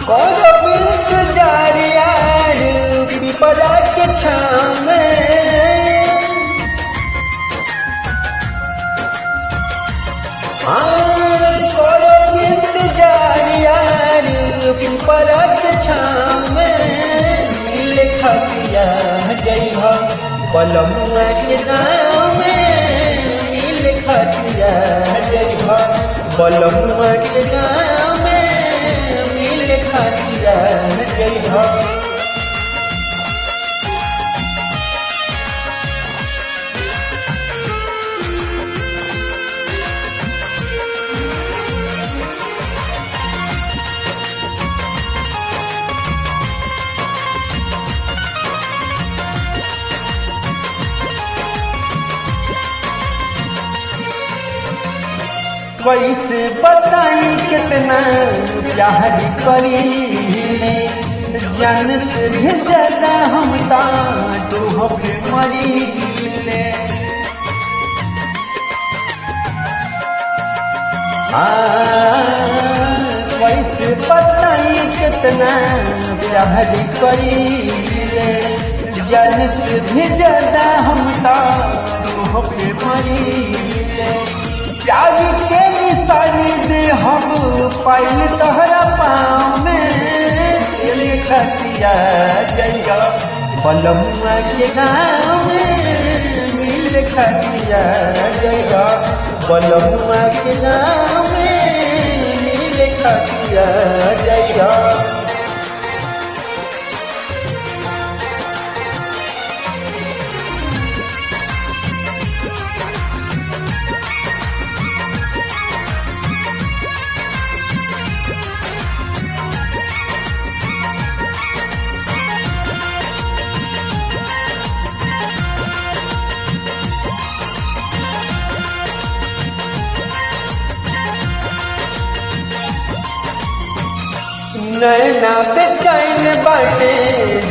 कौन इंतजार यार पिपरा के छाँव में, कौन इंतजार यार पिपरा के छाँव में, मिल खतिया जइहा बलमुआ के गाँव में, मिल खतिया जइहा बलमुआ के गाँव में, मिल खतिया जइहा। कैसे बताई कितना प्यार करीले, जान से भी ज्यादा हम तो हमें मरीले। कैसे बताई कितना प्यार करीले, जान से भी ज्यादा हम तो हमें मरीले। प्यार के निशानी दे हम पाइल तहरा पाँव में, मिल खतिया जइहा बलमुआ के गाँव में, मिल खतिया जइहा बलमुआ के गाँव में, मिल खतिया जइहा। नैना बेचैन बाटे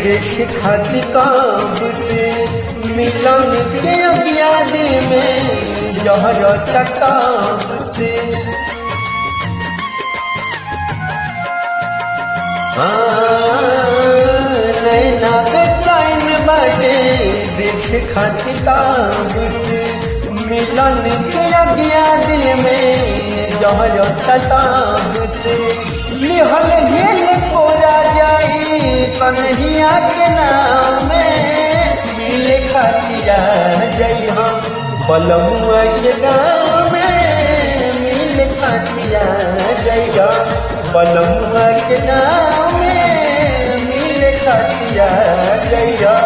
देख खाती काब से, मिलन के अगिया दिल में जहर तताब से। नैना बेचैन बाटे देख खाती काब से, मिलन के अगिया दिल में जहर तताब से। लिहल हिल कोरा जाई कन्हैया के नाम में, मिल खतिया जइहा बलमुआ के गाँव में, मिल खतिया जइहा बलमुआ के गाँव में, मिल खतिया जइहा।